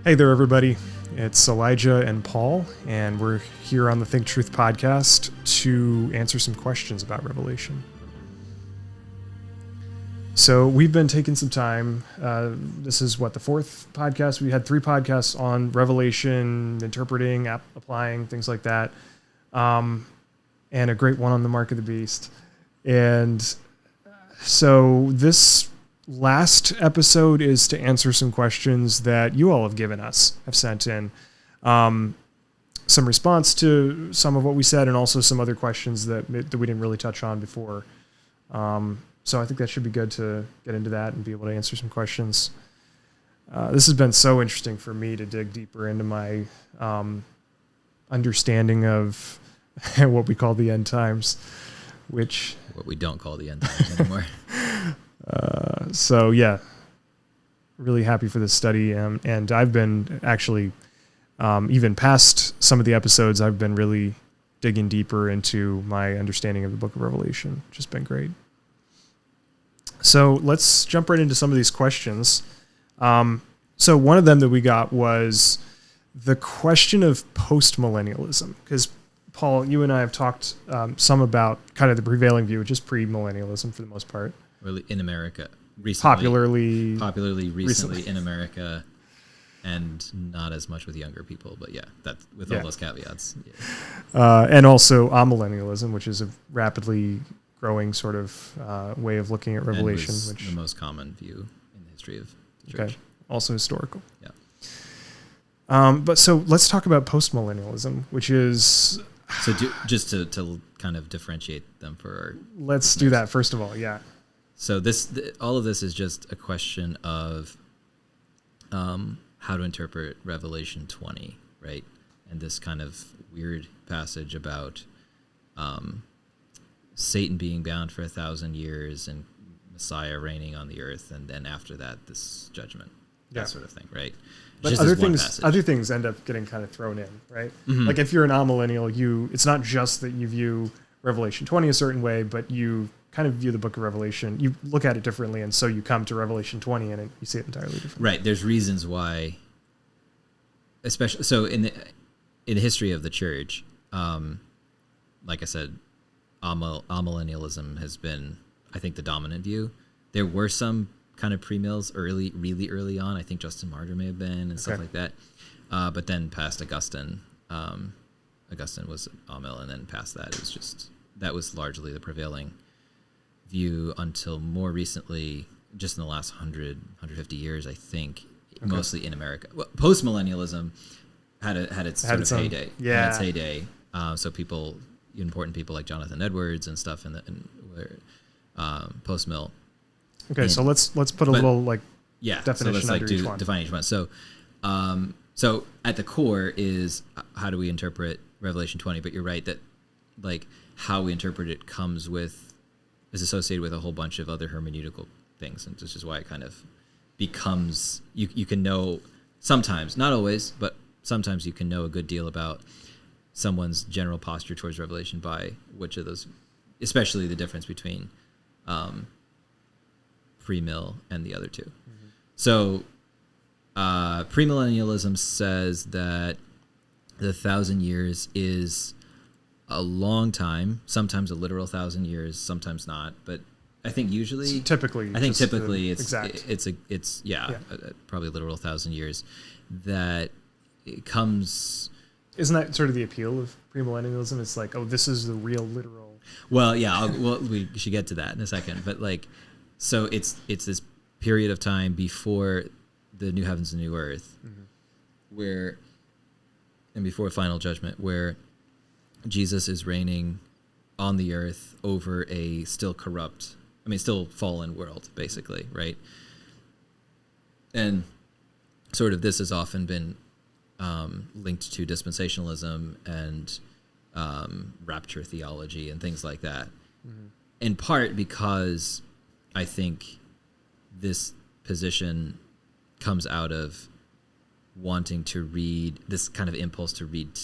Hey there, everybody. It's Elijah and Paul, and we're here on the Think Truth podcast to answer some questions about Revelation. So we've been taking some time. This is the fourth podcast. We had 3 podcasts on Revelation, interpreting, applying, things like that, and a great one on the Mark of the Beast. And so this last episode is to answer some questions that you all have sent in. Some response to some of what we said, and also some other questions that we didn't really touch on before. So I think that should be good to get into that and be able to answer some questions. This has been so interesting for me to dig deeper into my understanding of what we call the end times, what we don't call the end times anymore. So yeah, really happy for this study. And I've been actually, even past some of the episodes, I've been really digging deeper into my understanding of the book of Revelation, which has been great. So let's jump right into some of these questions. So one of them that we got was the question of postmillennialism, because Paul, you and I have talked some about kind of the prevailing view, which is premillennialism for the most part. Really in America, recently. Popularly recently in America, and not as much with younger people, but yeah, that's with all those caveats. Yeah. And also amillennialism, which is a rapidly growing sort of way of looking at Revelation, which the most common view in the history of the church. Okay, also historical. Yeah. But so let's talk about postmillennialism, which is... So just to kind of differentiate them for our Let's listeners. do that first of all, yeah. So all of this is just a question of how to interpret Revelation 20, right? And this kind of weird passage about Satan being bound for 1,000 years and Messiah reigning on the earth, and then after that, this judgment, that sort of thing, right? But other things end up getting kind of thrown in, right? Mm-hmm. Like if you're an amillennial, it's not just that you view Revelation 20 a certain way, but you kind of view the book of Revelation, you look at it differently, and so you come to Revelation 20 and you see it entirely differently. Right. There's reasons why, especially so in the history of the church, like I said, amillennialism has been, I think, the dominant view. There were some kind of pre-mills really early on. I think Justin Martyr may have been and stuff like that. But then past Augustine, Augustine was amil, and then past that, it was just, that was largely the prevailing view until more recently, just in the last 150 years, I think, mostly in America. Well, postmillennialism had its heyday. Yeah. Had its heyday. So important people like Jonathan Edwards and stuff post-mill. Okay, so let's put a little definition so under each one. Define each one. So at the core is how do we interpret Revelation 20? But you're right that how we interpret it is associated with a whole bunch of other hermeneutical things, and this is why it kind of becomes you can know sometimes, not always, but sometimes you can know a good deal about someone's general posture towards Revelation by which of those, especially the difference between pre-mill and the other two. Mm-hmm. So premillennialism says that the 1,000 years is a long time, sometimes a literal 1,000 years, sometimes not, but I think usually typically it's probably a literal 1,000 years that it comes. Isn't that sort of the appeal of premillennialism? It's like, oh, this is the real literal. Well, yeah, we should get to that in a second, but so it's this period of time before the new heavens and new earth, mm-hmm. and before final judgment, where Jesus is reigning on the earth over a still fallen world, basically, right? And sort of this has often been linked to dispensationalism and rapture theology and things like that, mm-hmm. in part because I think this position comes out of wanting to read, this kind of impulse to read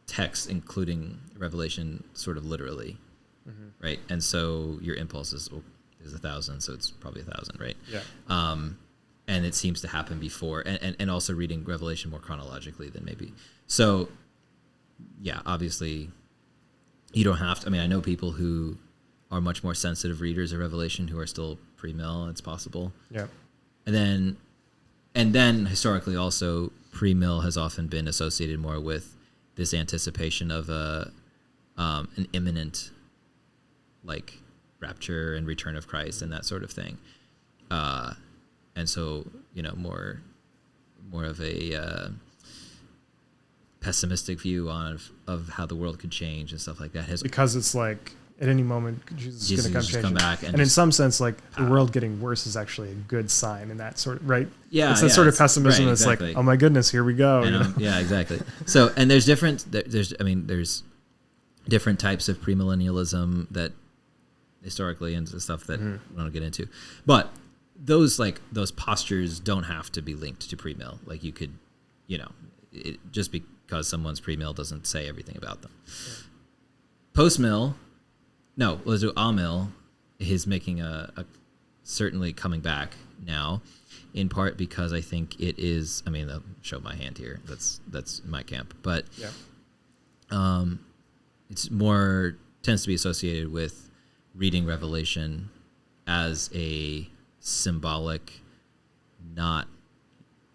text, including Revelation, sort of literally, mm-hmm. right? And so your impulse is 1,000, so it's probably 1,000, right? Yeah. and it seems to happen before, and also reading Revelation more chronologically than maybe. So, yeah, obviously, you don't have to. I mean, I know people who are much more sensitive readers of Revelation who are still pre-mill. It's possible. Yeah. And then historically also pre-mill has often been associated more with this anticipation of an imminent like rapture and return of Christ and that sort of thing. And so, more of a pessimistic view of how the world could change and stuff like that. Because it's like at any moment Jesus is going to come back, and in some sense, like the world getting worse is actually a good sign in that sort of right. Yeah, it's that sort of pessimism right, that's exactly. like, oh my goodness, here we go. Yeah, exactly. So, and there's different types of premillennialism that historically and stuff that we don't get into, but those postures don't have to be linked to pre-mill. Like you could, just because someone's pre-mill doesn't say everything about them. Yeah. Post-mill, no, let's do amill, is making a certainly coming back now, in part because I think it is. I mean, I'll show my hand here. That's my camp, but it's more tends to be associated with reading Revelation as a symbolic, not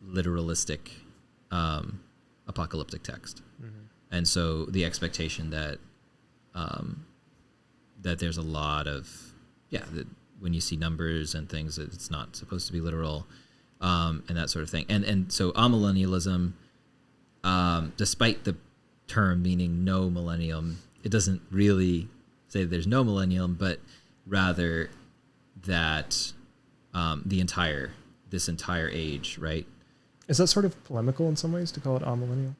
literalistic, apocalyptic text. And so the expectation that that there's a lot of that when you see numbers and things, it's not supposed to be literal, and that sort of thing. And so amillennialism, despite the term meaning no millennium, it doesn't really say there's no millennium, but rather that this entire age, right? Is that sort of polemical in some ways to call it amillennial?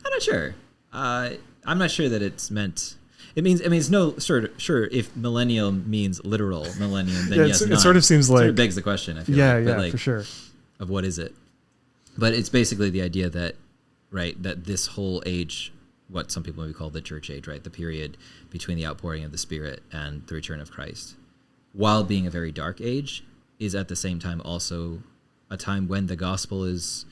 I'm not sure. I'm not sure that it's meant. It's no sure if millennium means literal millennium, then yes, it sort of seems like sort of begs the question. I feel like, for sure. Of what is it? But it's basically the idea that, right, that this whole age, what some people maybe call the church age, right, the period between the outpouring of the Spirit and the return of Christ, while being a very dark age, is at the same time also a time when the gospel is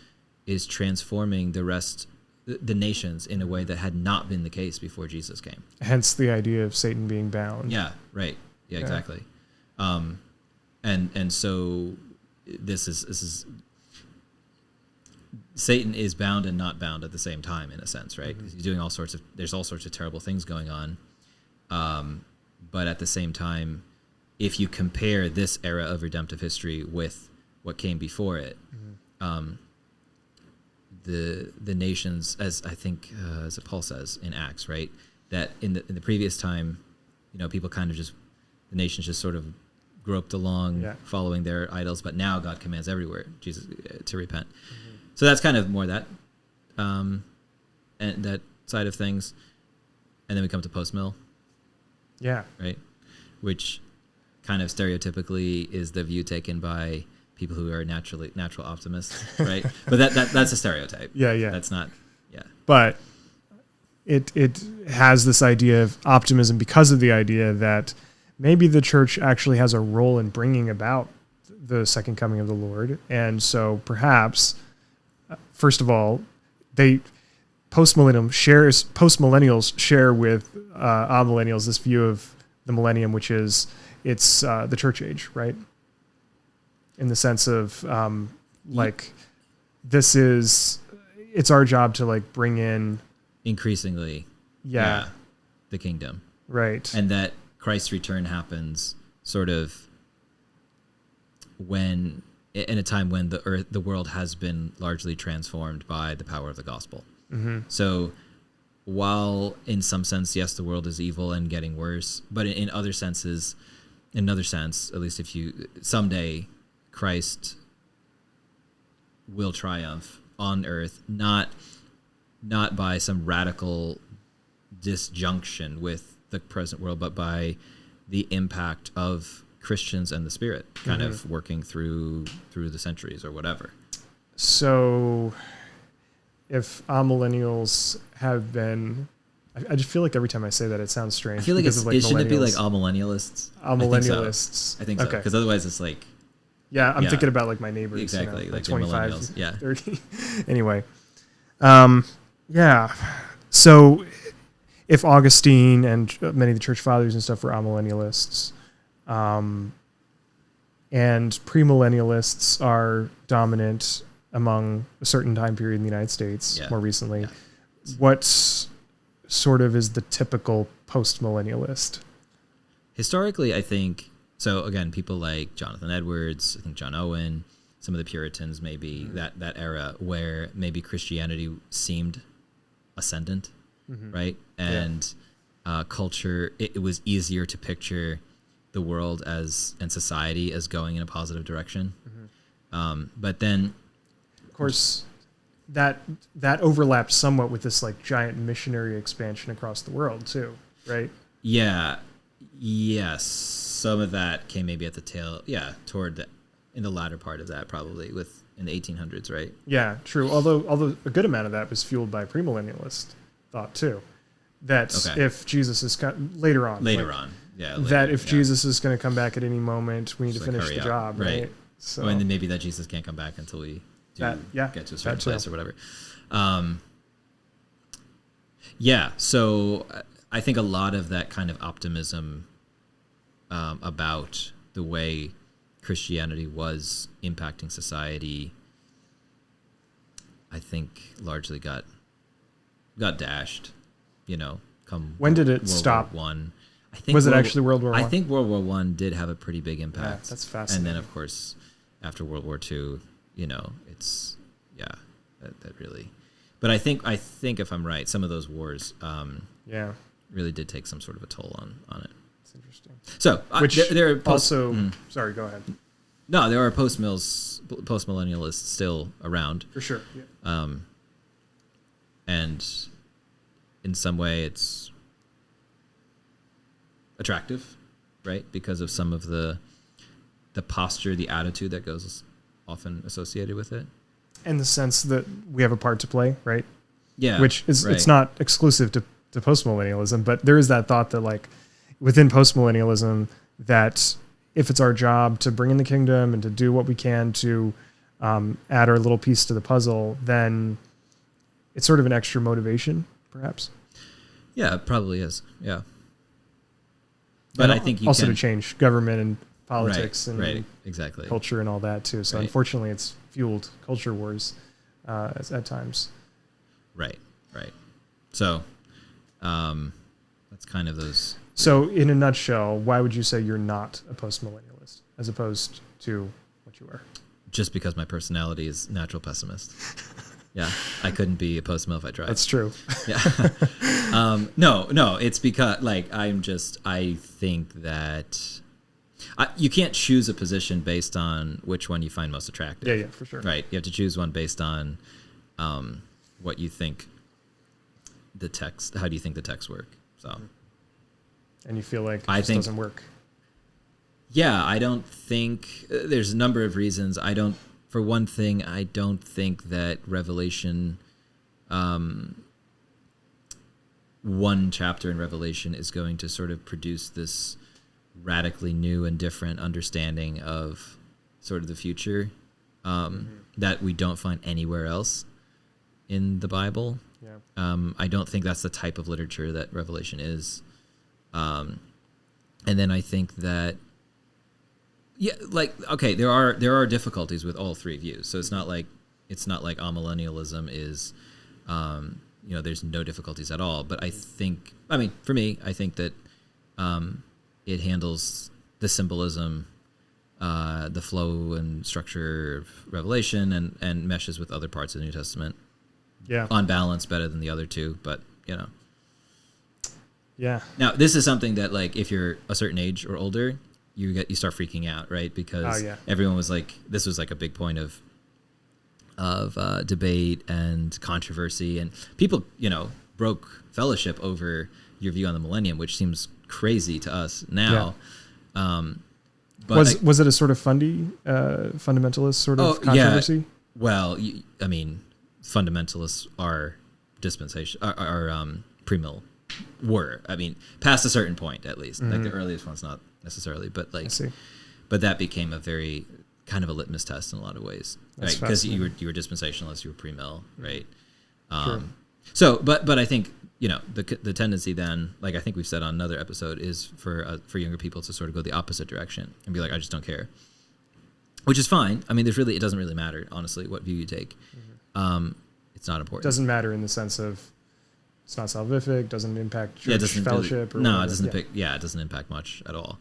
transforming the nations in a way that had not been the case before Jesus came. Hence the idea of Satan being bound. Yeah, right. Yeah, exactly. And so this is Satan is bound and not bound at the same time, in a sense, right? He's doing there's all sorts of terrible things going on. But at the same time, if you compare this era of redemptive history with what came before it, the nations, as I think, as Paul says in Acts, right, that in the previous time, people kind of the nations just sort of groped along, following their idols, but now God commands everywhere Jesus to repent. So that's kind of more that, and that side of things, and then we come to post-mill, right, which kind of stereotypically is the view taken by people who are natural optimists, right? But that's a stereotype. That's not. But it has this idea of optimism because of the idea that maybe the church actually has a role in bringing about the second coming of the Lord, and so perhaps, first of all, postmillennials share with amillennials this view of the millennium, which is it's the church age, right? In the sense of it's our job to bring in increasingly the kingdom, right? And that Christ's return happens sort of in a time when the world has been largely transformed by the power of the gospel. So while in some sense, yes, the world is evil and getting worse, but in another sense, at least if someday Christ will triumph on earth, not by some radical disjunction with the present world, but by the impact of Christians and the Spirit kind of working through the centuries or whatever. So if amillennials have been, I just feel like every time I say that it sounds strange. I feel like it shouldn't it be like amillennialists? Amillennialists. I think so. Because otherwise it's like Yeah, I'm thinking about like my neighbors. Exactly, like your 25, millennials. Yeah. 30. Anyway, yeah. So if Augustine and many of the church fathers and stuff were amillennialists, and premillennialists are dominant among a certain time period in the United States more recently, what sort of is the typical postmillennialist? Historically, I think, so again, people like Jonathan Edwards, I think John Owen, some of the Puritans, maybe that era where maybe Christianity seemed ascendant, right? And culture, it was easier to picture the world and society as going in a positive direction. But then, of course, that overlapped somewhat with this like giant missionary expansion across the world too, right? Yeah. Yes. Some of that came maybe at the tail, in the latter part of that, probably in the 1800s, right? Yeah, true. Although a good amount of that was fueled by premillennialist thought too. That if Jesus is later on, if Jesus is going to come back at any moment, we need to finish the job, right? So, and then maybe that Jesus can't come back until we get to a certain place or whatever. So I think a lot of that kind of optimism about the way Christianity was impacting society, I think largely got dashed. Come when did it World stop? War I. I think was it actually World War I? I think World War I did have a pretty big impact. Yeah, that's fascinating. And then, of course, after World War II, it's that really. But I think if I'm right, some of those wars, really did take some sort of a toll on it. That's interesting. So, there are also. Sorry, go ahead. No, there are postmillennialists still around for sure. Yeah. And in some way, it's attractive, right? Because of some of the posture, the attitude that goes often associated with it. In the sense that we have a part to play, right? Yeah. Which is, it's not exclusive to postmillennialism, but there is that thought that like within postmillennialism that if it's our job to bring in the kingdom and to do what we can to add our little piece to the puzzle, then it's sort of an extra motivation, perhaps. Yeah, it probably is. Yeah. But I think also to change government and politics and exactly culture and all that too. So unfortunately, it's fueled culture wars at times. Right. So that's kind of those. So in a nutshell, why would you say you're not a postmillennialist as opposed to what you are? Just because my personality is natural pessimist. Yeah, I couldn't be a postmill if I tried. That's true. Yeah. No, it's because I think that you can't choose a position based on which one you find most attractive. Yeah, for sure. Right. You have to choose one based on what you think how do you think the texts work? So. And you feel like it doesn't work. Yeah, I don't think there's a number of reasons. For one thing, I don't think that Revelation, one chapter in Revelation is going to sort of produce this radically new and different understanding of sort of the future that we don't find anywhere else in the Bible. Yeah. I don't think that's the type of literature that Revelation is. And then I think that there are difficulties with all three views. So it's not like amillennialism is, there's no difficulties at all. But for me, I think that it handles the symbolism, the flow and structure of Revelation, and meshes with other parts of the New Testament. Yeah, on balance, better than the other two. But Yeah. Now, this is something that, like, if you're a certain age or older, you start freaking out, right? Because everyone was like, this was like a big point of debate and controversy, and people, broke fellowship over your view on the millennium, which seems crazy to us now. Yeah. But was it a sort of fundamentalist sort of controversy? Yeah. Well, fundamentalists are premill. Past a certain point, at least. Mm-hmm. Like the earliest ones, not necessarily, but but that became a very kind of a litmus test in a lot of ways, That's right? Because you were dispensationalist, you were premill, right? Sure. So, but I think the tendency then, like I think we've said on another episode, is for younger people to sort of go the opposite direction and be like, I just don't care, which is fine. I mean, it doesn't really matter, honestly, what view you take. It's not important. It doesn't matter in the sense of it's not salvific, doesn't impact church fellowship. Really, it doesn't. It doesn't impact much at all.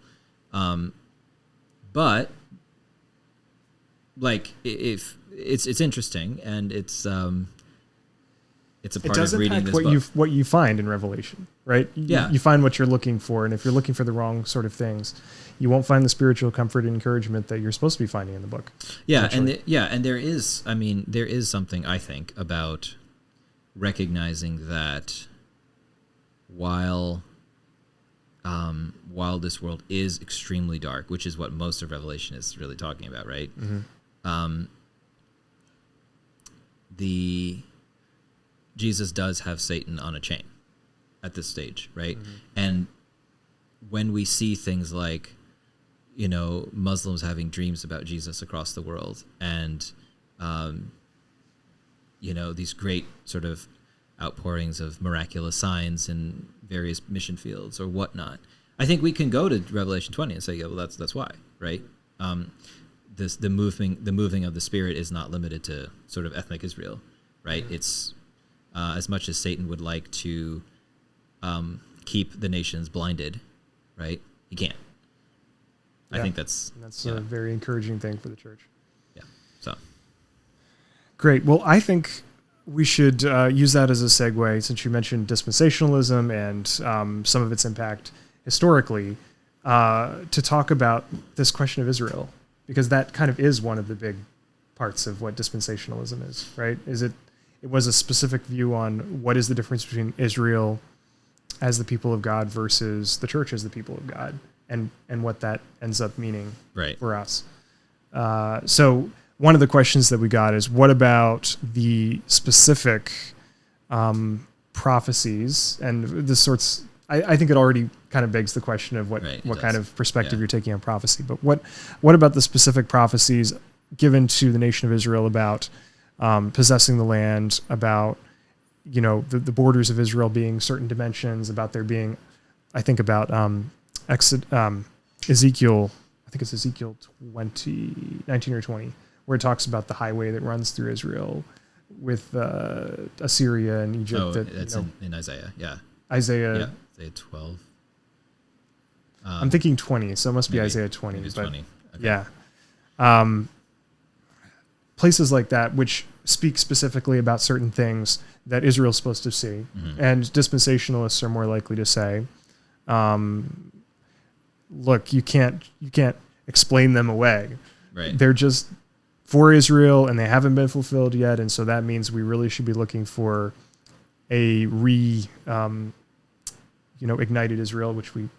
But like, if it's interesting, and it's a part of reading this book. What you find in Revelation, right? You find what you're looking for, and if you're looking for the wrong sort of things, you won't find the spiritual comfort and encouragement that you're supposed to be finding in the book. Yeah, and there is something, I think, about recognizing that while this world is extremely dark, which is what most of Revelation is really talking about, right? Jesus does have Satan on a chain at this stage, right? And when we see things like, Muslims having dreams about Jesus across the world, and these great sort of outpourings of miraculous signs in various mission fields or whatnot, I think we can go to Revelation 20 and say, yeah, well, that's why, right? The moving of the Spirit is not limited to sort of ethnic Israel, right? It's as much as Satan would like to keep the nations blinded, right? He can't. I think that's a very encouraging thing for the church. Yeah. So great. Well, I think we should use that as a segue, since you mentioned dispensationalism and some of its impact historically, to talk about this question of Israel, because that kind of is one of the big parts of what dispensationalism is, right? It was a specific view on what is the difference between Israel as the people of God versus the church as the people of God, and what that ends up meaning for us. So one of the questions that we got is, what about the specific prophecies and the sorts? I think it already kind of begs the question of what kind of perspective you're taking on prophecy. But what about the specific prophecies given to the nation of Israel about possessing the land, about the borders of Israel being certain dimensions, about there being, I think about Ezekiel, I think it's Ezekiel 19 or 20, where it talks about the highway that runs through Israel with Assyria and Egypt. Oh, that's in Isaiah, yeah. Isaiah 12. I'm thinking 20, so it must be Isaiah 20. Maybe it's 20. Okay. Yeah. Places like that, which speak specifically about certain things that Israel's supposed to see. And dispensationalists are more likely to say, look, you can't explain them away. Right. They're just for Israel, and they haven't been fulfilled yet, and so that means we really should be looking for a ignited Israel, which we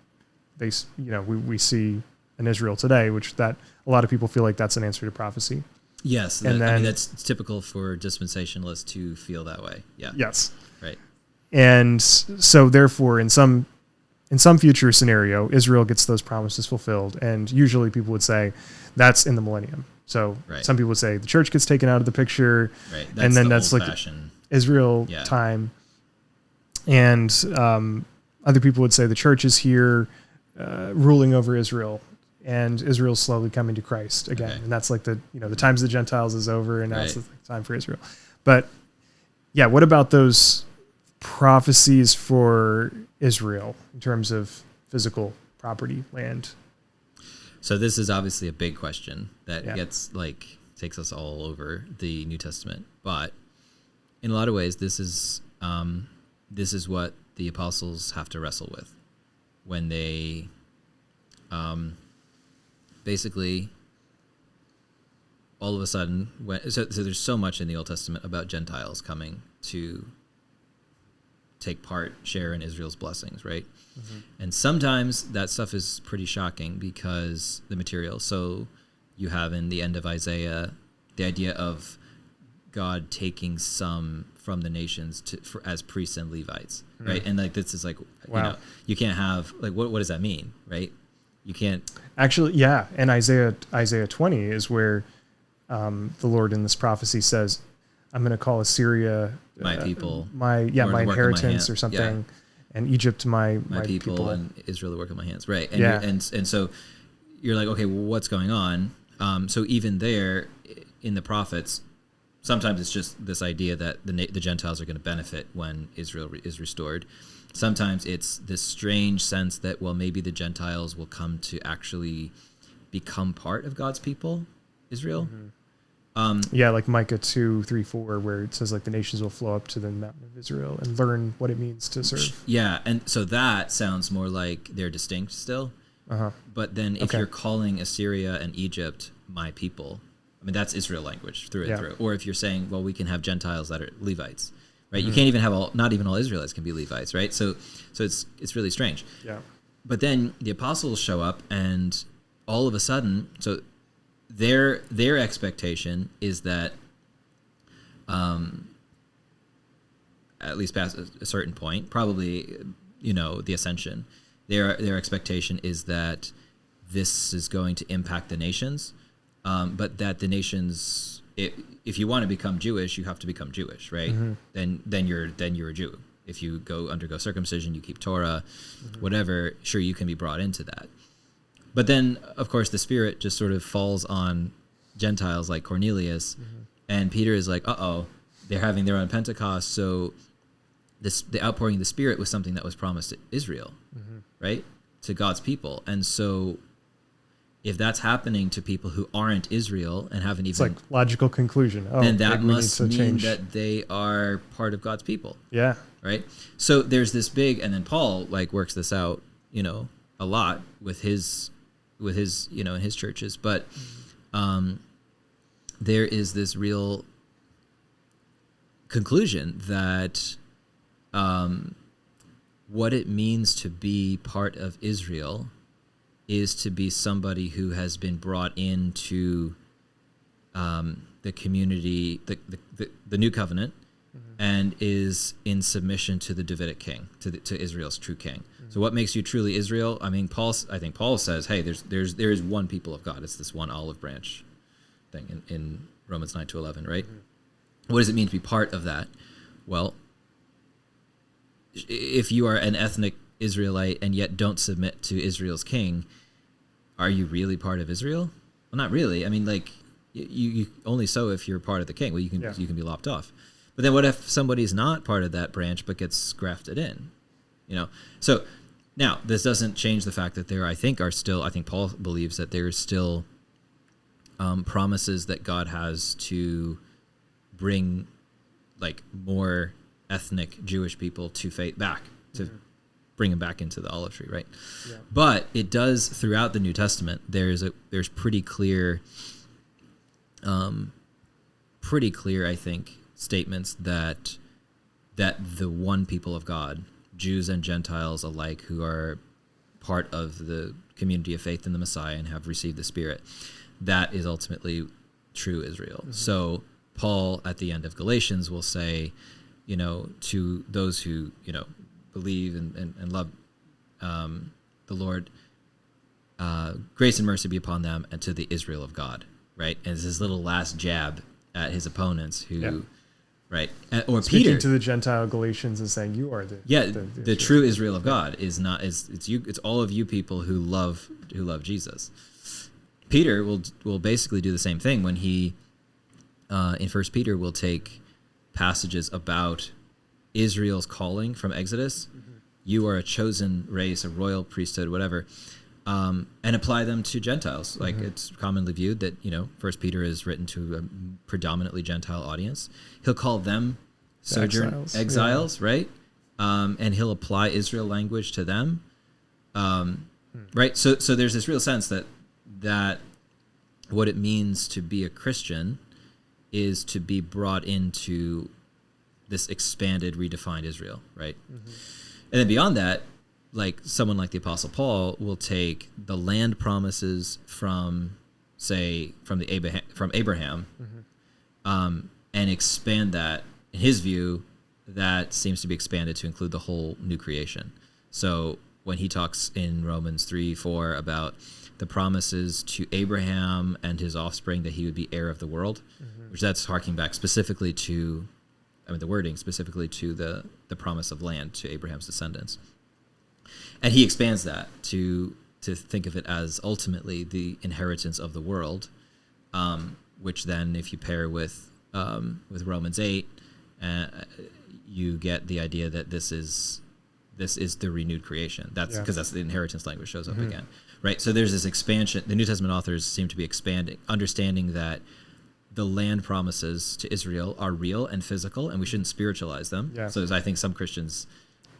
see in Israel today, which that a lot of people feel like that's an answer to prophecy. Yes, that's typical for dispensationalists to feel that way. Yeah. Yes. Right. And so, therefore, in some future scenario, Israel gets those promises fulfilled, and usually people would say that's in the millennium. So some people would say the church gets taken out of the picture, and then that's like Israel time. And other people would say the church is here ruling over Israel, and Israel's slowly coming to Christ again. Okay. And that's like the times of the Gentiles is over, and now it's the time for Israel. But yeah, what about those prophecies for Israel in terms of physical property, land? So this is obviously a big question that takes us all over the New Testament. But in a lot of ways, this is what the apostles have to wrestle with when they basically all of a sudden so there's so much in the Old Testament about Gentiles coming to share in Israel's blessings, right? And sometimes that stuff is pretty shocking because the material. So you have in the end of Isaiah the idea of God taking some from the nations as priests and Levites, right? And like this is like, you can't have like what does that mean, right? You can't. Actually, yeah. And Isaiah 20 is where the Lord in this prophecy says, I'm going to call Assyria My people. my inheritance or something, and Egypt my people, and Israel the work of my hands. Right. And Yeah. and so you're like, okay, well, what's going on? So even there in the prophets, sometimes it's just this idea that the Gentiles are going to benefit when Israel is restored. Sometimes it's this strange sense that, well, maybe the Gentiles will come to actually become part of God's people, Israel. Like Micah 2:3-4, where it says like the nations will flow up to the mountain of Israel and learn what it means to serve. Yeah, and so that sounds more like they're distinct still. But then if you're calling Assyria and Egypt my people, I mean, that's Israel language through and through. Or if you're saying, well, we can have Gentiles that are Levites, right? You can't even have not even all Israelites can be Levites, right? So it's really strange. Yeah. But then the apostles show up, and all of a sudden, so their expectation is that, at least past a certain point, probably, the ascension, their expectation is that this is going to impact the nations, but that the nations, if you want to become Jewish, you have to become Jewish, right? Then you're a Jew. If you undergo circumcision, you keep Torah, whatever, sure, you can be brought into that. But then, of course, the Spirit just sort of falls on Gentiles like Cornelius, and Peter is like, they're having their own Pentecost, so the outpouring of the Spirit was something that was promised to Israel, right? To God's people. And so if that's happening to people who aren't Israel and haven't even... It's like logical conclusion. Then that must mean that they are part of God's people. Yeah. Right? So there's this big... And then Paul works this out, a lot with his in his churches. But there is this real conclusion that what it means to be part of Israel is to be somebody who has been brought into the community, the new covenant, and is in submission to the Davidic king, to Israel's true king. So what makes you truly Israel? I mean, I think Paul says, hey, there is one people of God. It's this one olive branch thing in Romans 9-11, right? What does it mean to be part of that? Well, if you are an ethnic Israelite and yet don't submit to Israel's king, are you really part of Israel? Well, not really. I mean, you only so if you're part of the king. Well, you can be lopped off. But then what if somebody's not part of that branch but gets grafted in? So now this doesn't change the fact that there, I think Paul believes that there is still promises that God has to bring more ethnic Jewish people to faith back, to bring them back into the olive tree, right? Yeah. But it does throughout the New Testament. There's pretty clear, I think, statements that the one people of God, Jews and Gentiles alike, who are part of the community of faith in the Messiah and have received the Spirit, that is ultimately true Israel. So Paul at the end of Galatians will say, to those who believe and love the Lord, grace and mercy be upon them, and to the Israel of God, right? And it's his little last jab at his opponents who, right? Or speaking Peter to the Gentile Galatians and saying, you are the true Israel of God is not it's you, it's all of you people who love Jesus. Peter will basically do the same thing when he in 1 Peter will take passages about Israel's calling from Exodus. You are a chosen race, a royal priesthood, whatever, and apply them to Gentiles. It's commonly viewed that 1 Peter is written to a predominantly Gentile audience. He'll call them exiles, right? And he'll apply Israel language to them, right? So there's this real sense that what it means to be a Christian is to be brought into this expanded, redefined Israel, right? And then beyond that, someone like the Apostle Paul will take the land promises from Abraham, and expand that. In his view, that seems to be expanded to include the whole new creation. So when he talks in Romans 3:4 about the promises to Abraham and his offspring that he would be heir of the world, which that's harking back specifically to, the wording specifically to the promise of land to Abraham's descendants. And he expands that to think of it as ultimately the inheritance of the world, which then, if you pair with Romans 8, you get the idea that this is the renewed creation. That's because that's the inheritance language shows up again, right? So there's this expansion. The New Testament authors seem to be expanding, understanding that the land promises to Israel are real and physical, and we shouldn't spiritualize them. Yeah. So I think some Christians,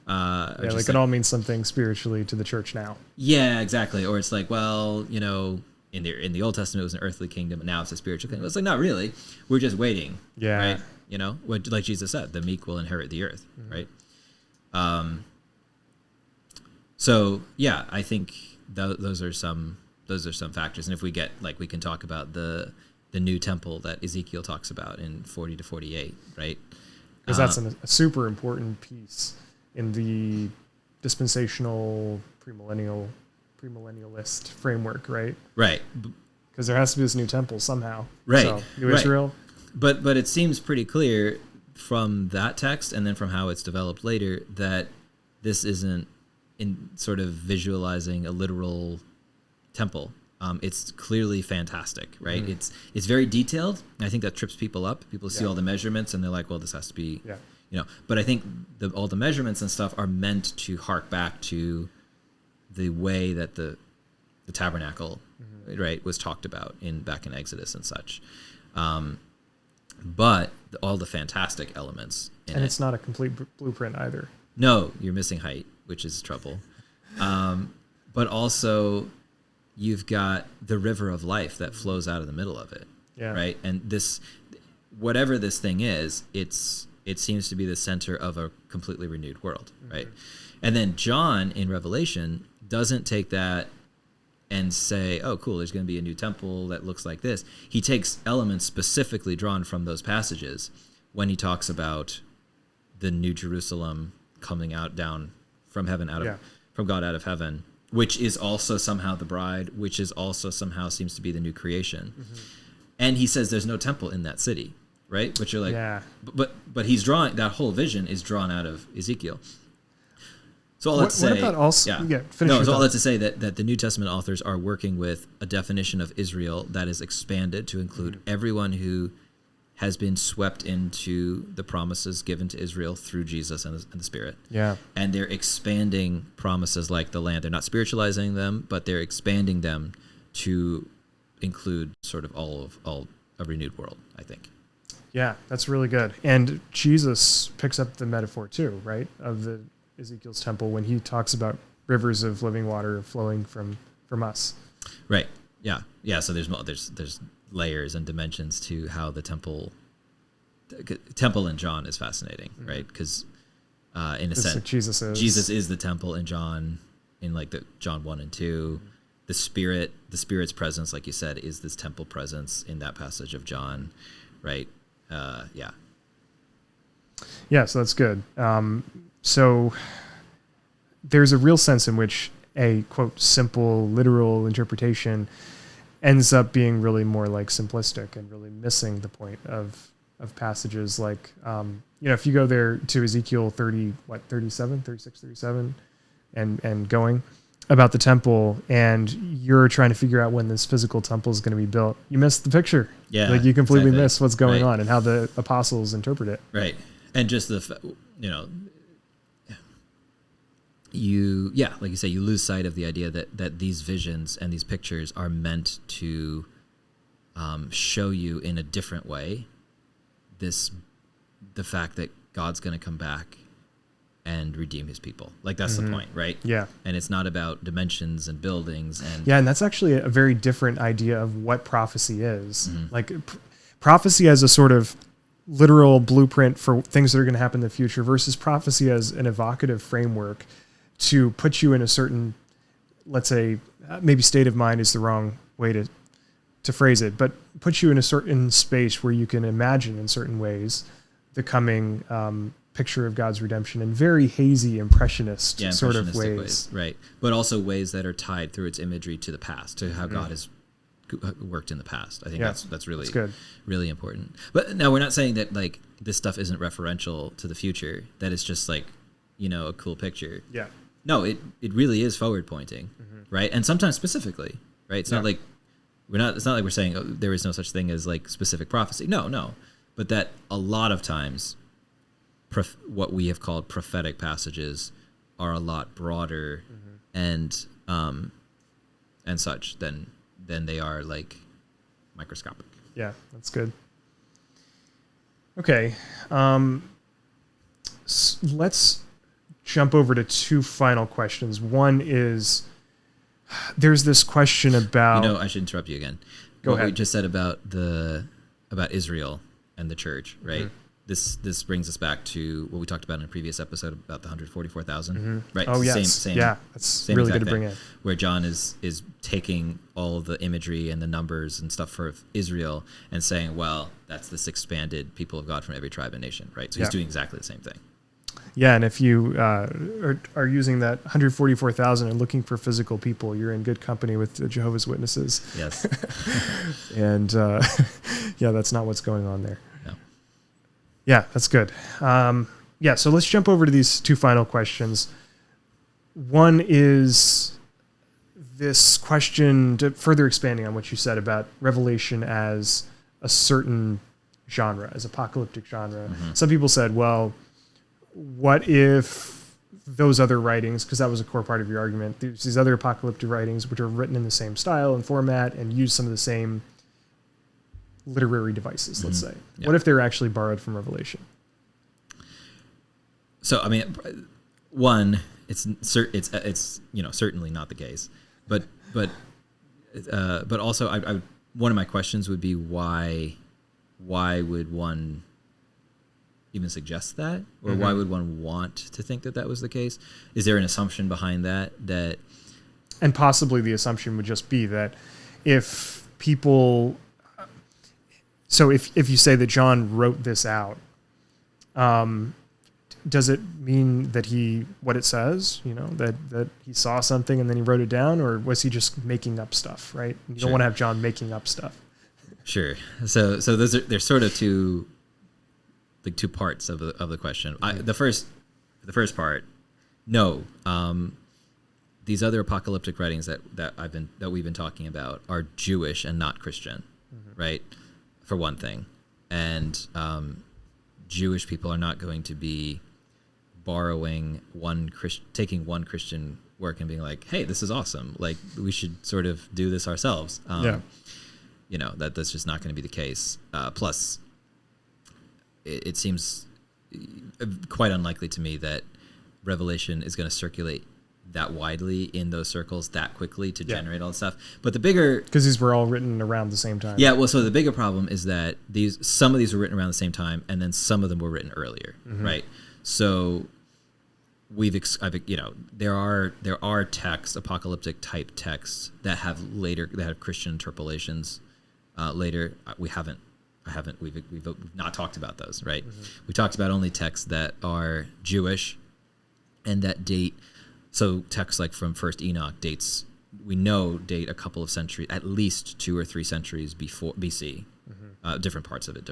it all means something spiritually to the church now. Yeah, exactly. Or it's like, well, in the Old Testament it was an earthly kingdom, and now it's a spiritual kingdom. It's like, not really. We're just waiting. Yeah. Right. What, like Jesus said, the meek will inherit the earth. Right. So yeah, I think those are some factors. And if we get, we can talk about the new temple that Ezekiel talks about in 40 to 48, right? Because that's a super important piece in the dispensational premillennialist framework, right? Right. Because there has to be this new temple somehow. Right. So, New Israel. But it seems pretty clear from that text and then from how it's developed later that this isn't in sort of visualizing a literal temple. It's clearly fantastic, right? It's very detailed. And I think that trips people up. People see all the measurements and they're like, well, this has to be, But I think all the measurements and stuff are meant to hark back to the way that the tabernacle, right, was talked about back in Exodus and such. But all the fantastic elements in and it's not a complete blueprint either. No, you're missing height, which is trouble. But also, you've got the river of life that flows out of the middle of it, right? And this, whatever this thing is, it seems to be the center of a completely renewed world, right? And then John in Revelation doesn't take that and say, oh, cool, there's going to be a new temple that looks like this. He takes elements specifically drawn from those passages when he talks about the New Jerusalem coming out down from heaven, from God out of heaven, which is also somehow the bride, which is also somehow seems to be the new creation. And he says there's no temple in that city, right? But you're like, but he's drawing, that whole vision is drawn out of Ezekiel. So all that to say, what about also, all that to say that the New Testament authors are working with a definition of Israel that is expanded to include everyone who has been swept into the promises given to Israel through Jesus and the Spirit. Yeah. And they're expanding promises like the land. They're not spiritualizing them, but they're expanding them to include sort of all a renewed world, I think. Yeah, that's really good. And Jesus picks up the metaphor too, right, of the Ezekiel's temple when he talks about rivers of living water flowing from us. Right. Yeah. Yeah. So there's layers and dimensions to how the temple in John is fascinating, right? Because in a sense, Jesus is the temple in John, in like the John 1 and 2. The Spirit's presence, like you said, is this temple presence in that passage of John, right? Yeah, so that's good. So there's a real sense in which a, quote, simple, literal interpretation ends up being really more like simplistic and really missing the point of passages like, if you go there to Ezekiel 37, and going about the temple, and you're trying to figure out when this physical temple is going to be built, you miss the picture. Yeah, like you completely miss what's going on and how the apostles interpret it. Right. And just like you say, you lose sight of the idea that these visions and these pictures are meant to show you in a different way the fact that God's going to come back and redeem his people. Like that's the point, right? Yeah. And it's not about dimensions and buildings and that's actually a very different idea of what prophecy is. Like prophecy as a sort of literal blueprint for things that are going to happen in the future versus prophecy as an evocative framework to put you in a certain, let's say, maybe state of mind is the wrong way to phrase it, but put you in a certain space where you can imagine in certain ways the coming picture of God's redemption in very hazy impressionist sort of ways. Right? But also ways that are tied through its imagery to the past, to how God has worked in the past. I think that's really good. Really important. But now we're not saying that like this stuff isn't referential to the future, that it's just like, you know, a cool picture. Yeah. No, it really is forward pointing, right? And sometimes specifically, right? It's not like it's not like we're saying there is no such thing as like specific prophecy. No. But that a lot of times what we have called prophetic passages are a lot broader and such than they are like microscopic. Yeah, that's good. Okay. Let's jump over to two final questions. One is, there's this question about... I should interrupt you again. Go ahead. We just said about Israel and the church, right? This brings us back to what we talked about in a previous episode about the 144,000, right? Oh, yes. Same, that's really good to bring in. Where John is taking all of the imagery and the numbers and stuff for Israel and saying, well, that's this expanded people of God from every tribe and nation, right? So he's doing exactly the same thing. Yeah, and if you are using that 144,000 and looking for physical people, you're in good company with the Jehovah's Witnesses. Yes. And that's not what's going on there. No. Yeah, that's good. So let's jump over to these two final questions. One is this question, further expanding on what you said about Revelation as a certain genre, as apocalyptic genre. Some people said, well, what if those other writings, because that was a core part of your argument, these other apocalyptic writings, which are written in the same style and format and use some of the same literary devices, let's say. Yeah. What if they're actually borrowed from Revelation? So, I mean, one, it's certainly not the case, but also, I one of my questions would be why would one even suggest that, or why would one want to think that was the case? Is there an assumption behind that? And possibly the assumption would just be that if people, so if you say that John wrote this out, does it mean that what it says, that he saw something and then he wrote it down, or was he just making up stuff, right? You don't want to have John making up stuff. Sure. So there's sort of two parts of the question. The first part, no. These other apocalyptic writings that we've been talking about are Jewish and not Christian, right? For one thing, and Jewish people are not going to be borrowing taking one Christian work and being like, "Hey, this is awesome! Like we should sort of do this ourselves." That's just not going to be the case. Plus, it seems quite unlikely to me that Revelation is going to circulate that widely in those circles that quickly to generate all this stuff. But the bigger... Because these were all written around the same time. Yeah, well, so the bigger problem is that some of these were written around the same time, and then some of them were written earlier, right? So there are texts, apocalyptic type texts that have Christian interpolations later. We've not talked about those, right? We talked about only texts that are Jewish and that date. So texts like from First Enoch date a couple of centuries, at least 2 or 3 centuries before BC. Different parts of it,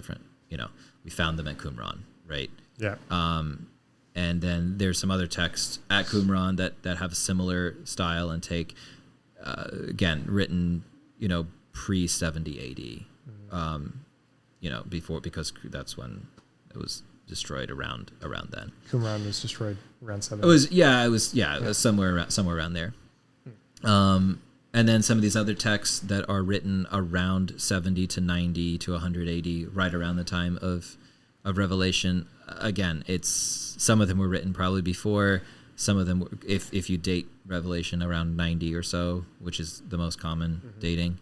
we found them at Qumran, right? Yeah. And then there's some other texts at Qumran that have a similar style and take, again, written, pre 70 AD. Before, because that's when it was destroyed around then. Qumran was destroyed around 70. It was somewhere around there. And then some of these other texts that are written around 70 to 90 to 180, right around the time of Revelation. Again, some of them were written probably before. Some of them, if you date Revelation around 90 or so, which is the most common dating.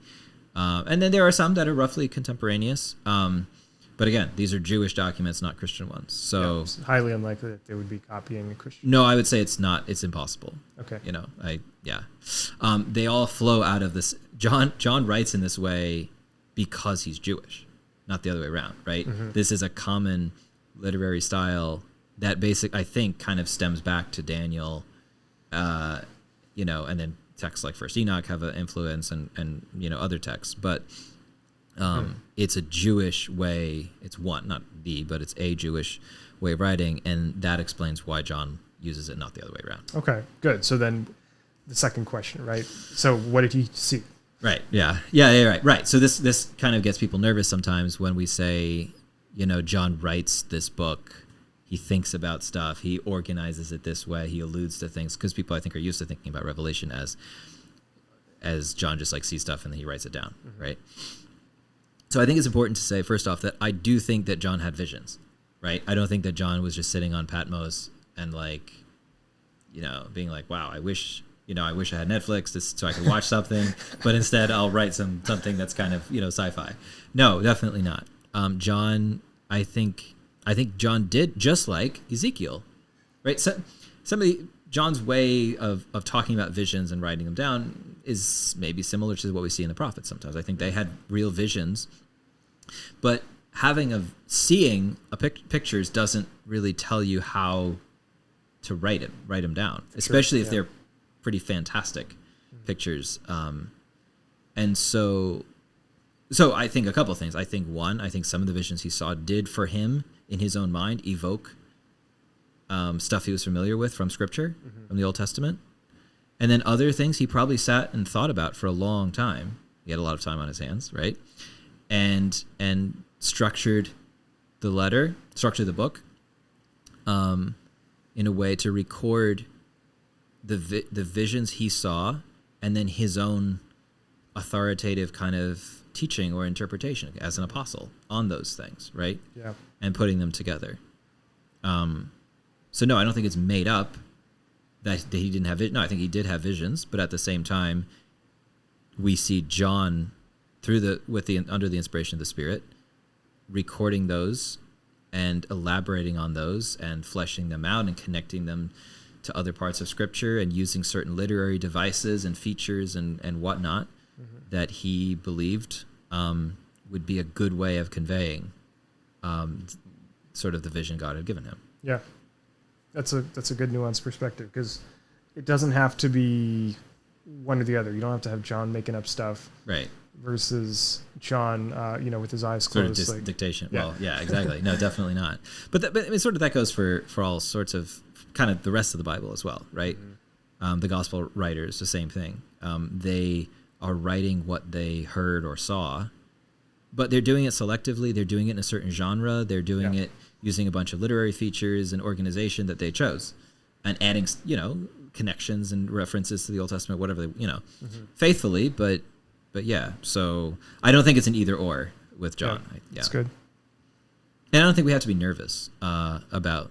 And then there are some that are roughly contemporaneous. But again, these are Jewish documents, not Christian ones. So it's highly unlikely that they would be copying a Christian. No, I would say it's not. It's impossible. Okay. They all flow out of this. John writes in this way because he's Jewish, not the other way around, right? This is a common literary style that I think kind of stems back to Daniel, you know, and then texts like First Enoch have an influence, and you know, other texts, but it's a Jewish way. It's not the, but it's a Jewish way of writing, and that explains why John uses it, not the other way around. Okay, good. So then the second question, right? So what did he see? Right. Yeah. Right. So this kind of gets people nervous sometimes when we say, you know, John writes this book. He thinks about stuff. He organizes it this way. He alludes to things, because people, I think, are used to thinking about Revelation as John just like sees stuff and then he writes it down, right? So I think it's important to say, first off, that I do think that John had visions, right? I don't think that John was just sitting on Patmos and, like, you know, being like, wow, I wish I had Netflix so I could watch something, but instead I'll write something that's kind of, you know, sci-fi. No, definitely not. John, I think John did just like Ezekiel, right? So John's way of talking about visions and writing them down is maybe similar to what we see in the prophets sometimes. I think they had real visions, but seeing pictures doesn't really tell you how to write them down, especially if they're pretty fantastic pictures. And so I think a couple of things. I think some of the visions he saw did for him in his own mind evoke stuff he was familiar with from Scripture, from the Old Testament. And then other things he probably sat and thought about for a long time. He had a lot of time on his hands, right? And structured the book in a way to record the visions he saw, and then his own authoritative kind of teaching or interpretation as an apostle on those things, right? Yeah. And putting them together. So no, I don't think it's made up that he didn't have it. No, I think he did have visions, but at the same time, we see John under the inspiration of the Spirit, recording those and elaborating on those and fleshing them out and connecting them to other parts of Scripture and using certain literary devices and features and whatnot that he believed would be a good way of conveying sort of the vision God had given him. Yeah, that's a good nuanced perspective, because it doesn't have to be one or the other. You don't have to have John making up stuff, right? Versus John, with his eyes sort closed, of dictation. Yeah. Well, yeah, exactly. No, definitely not. But I mean, sort of that goes for all sorts of kind of the rest of the Bible as well, right? The gospel writers, the same thing. They are writing what they heard or saw, but they're doing it selectively. They're doing it in a certain genre. They're doing it using a bunch of literary features and organization that they chose, and adding, connections and references to the Old Testament, whatever they, faithfully. But yeah. So I don't think it's an either or with John. Yeah, that's good. And I don't think we have to be nervous about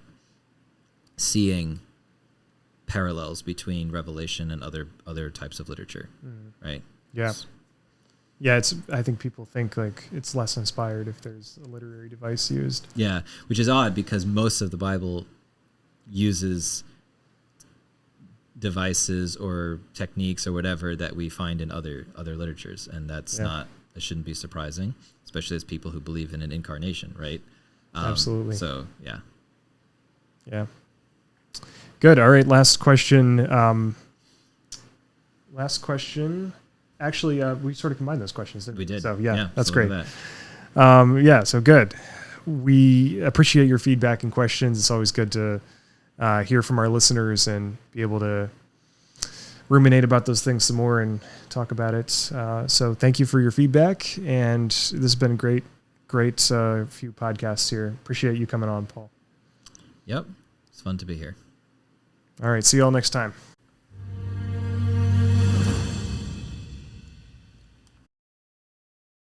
seeing parallels between Revelation and other types of literature, right? Yeah. Yeah, I think people think like it's less inspired if there's a literary device used. Yeah, which is odd, because most of the Bible uses devices or techniques or whatever that we find in other literatures, and that shouldn't be surprising, especially as people who believe in an incarnation, right? Absolutely. So yeah. Good. All right. Last question. Actually, we sort of combined those questions, didn't we? We did. So that's great. That. So good. We appreciate your feedback and questions. It's always good to hear from our listeners and be able to ruminate about those things some more and talk about it. So thank you for your feedback. And this has been a great few podcasts here. Appreciate you coming on, Paul. Yep. It's fun to be here. All right. See you all next time.